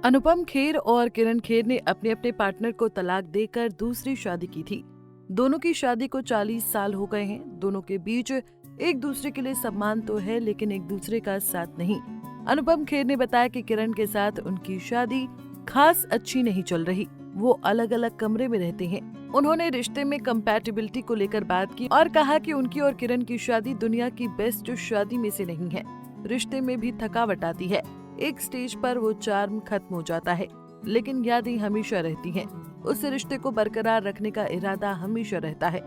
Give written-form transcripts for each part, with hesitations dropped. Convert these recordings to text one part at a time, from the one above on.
अनुपम खेर और किरण खेर ने अपने अपने पार्टनर को तलाक देकर दूसरी शादी की थी। दोनों की शादी को 40 साल हो गए हैं। दोनों के बीच एक दूसरे के लिए सम्मान तो है, लेकिन एक दूसरे का साथ नहीं। अनुपम खेर ने बताया कि किरण के साथ उनकी शादी खास अच्छी नहीं चल रही। वो अलग अलग कमरे में रहते हैं। उन्होंने रिश्ते में कंपैटिबिलिटी को लेकर बात की और कहा कि उनकी और किरण की शादी दुनिया की बेस्ट शादी में से नहीं है। रिश्ते में भी थकावट आती है। एक स्टेज पर वो चार्म खत्म हो जाता है, लेकिन यादें हमेशा रहती हैं। उस रिश्ते को बरकरार रखने का इरादा हमेशा रहता है।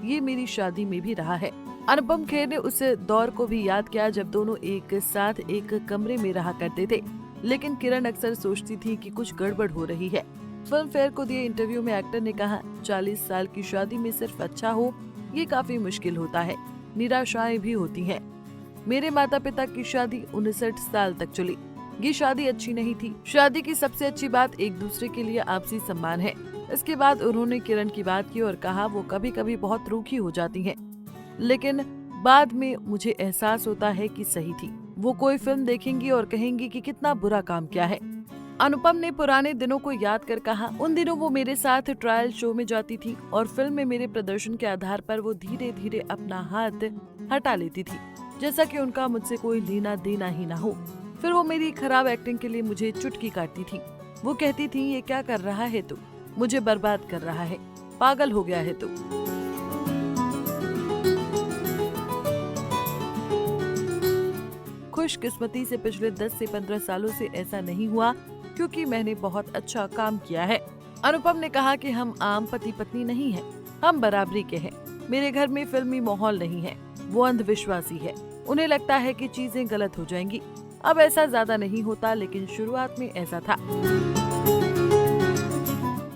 ये मेरी शादी में भी रहा है। अनुपम खेर ने उस दौर को भी याद किया जब दोनों एक साथ एक कमरे में रहा करते थे, लेकिन किरण अक्सर सोचती थी कि कुछ गड़बड़ हो रही है। फिल्म फेयर को दिए इंटरव्यू में एक्टर ने कहा, 40 साल की शादी में सिर्फ अच्छा हो ये काफी मुश्किल होता है। निराशाएं भी होती हैं। मेरे माता पिता की शादी 59 साल तक चली। ये शादी अच्छी नहीं थी। शादी की सबसे अच्छी बात एक दूसरे के लिए आपसी सम्मान है। इसके बाद उन्होंने किरण की बात की और कहा वो कभी कभी बहुत रूखी हो जाती हैं, लेकिन बाद में मुझे एहसास होता है कि सही थी। वो कोई फिल्म देखेंगी और कहेंगी कि कितना बुरा काम किया है। अनुपम ने पुराने दिनों को याद कर कहा, उन दिनों वो मेरे साथ ट्रायल शो में जाती थी और फिल्म में मेरे प्रदर्शन के आधार पर वो धीरे धीरे अपना हाथ हटा लेती थी, जैसा कि उनका मुझसे कोई लेना देना ही ना हो। फिर वो मेरी खराब एक्टिंग के लिए मुझे चुटकी काटती थी। वो कहती थी, ये क्या कर रहा है तू, मुझे बर्बाद कर रहा है, पागल हो गया है तू। खुशकिस्मती से पिछले 10 से 15 सालों से ऐसा नहीं हुआ, क्योंकि मैंने बहुत अच्छा काम किया है। अनुपम ने कहा कि हम आम पति पत्नी नहीं हैं, हम बराबरी के हैं। मेरे घर में फिल्मी माहौल नहीं है। वो अंधविश्वासी है। उन्हें लगता है कि चीजें गलत हो जाएंगी। अब ऐसा ज्यादा नहीं होता, लेकिन शुरुआत में ऐसा था।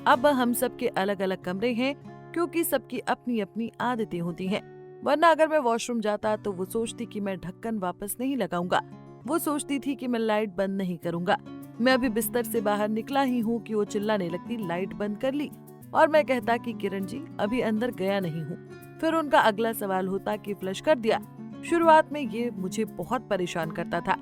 अब हम सबके अलग अलग कमरे हैं, क्योंकि सबकी अपनी अपनी आदतें होती हैं। वरना अगर मैं वॉशरूम जाता तो वो सोचती कि मैं ढक्कन वापस नहीं लगाऊंगा। वो सोचती थी कि मैं लाइट बंद नहीं करूंगा। मैं अभी बिस्तर से बाहर निकला ही हूँ कि वो चिल्लाने लगती, लाइट बंद कर ली। और मैं कहता कि किरण जी अभी अंदर गया नहीं हूँ। फिर उनका अगला सवाल होता कि फ्लश कर दिया। शुरुआत में ये मुझे बहुत परेशान करता था,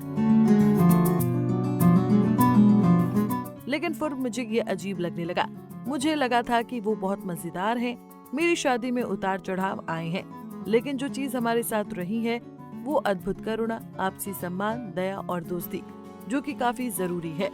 लेकिन फिर मुझे ये अजीब लगने लगा। मुझे लगा था कि वो बहुत मजेदार हैं। मेरी शादी में उतार चढ़ाव आए हैं, लेकिन जो चीज हमारे साथ रही है वो अद्भुत करुणा, आपसी सम्मान, दया और दोस्ती, जो कि काफी जरूरी है।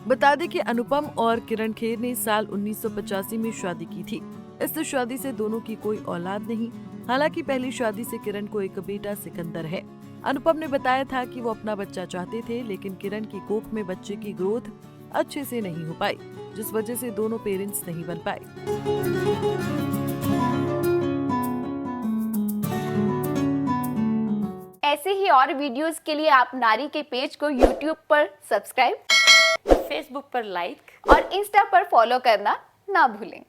बता दें कि अनुपम और किरण खेर ने साल 1985 में शादी की थी। इस शादी से दोनों की कोई औलाद नहीं। हालांकि पहली शादी से किरण को एक बेटा सिकंदर है। अनुपम ने बताया था कि वो अपना बच्चा चाहते थे, लेकिन किरण की कोख में बच्चे की ग्रोथ अच्छे से नहीं हो पाई, जिस वजह से दोनों पेरेंट्स नहीं बन पाए। ऐसे ही और वीडियोस के लिए आप नारी के पेज को YouTube पर सब्सक्राइब, फेसबुक पर लाइक और इंस्टा पर फॉलो करना ना भूलें।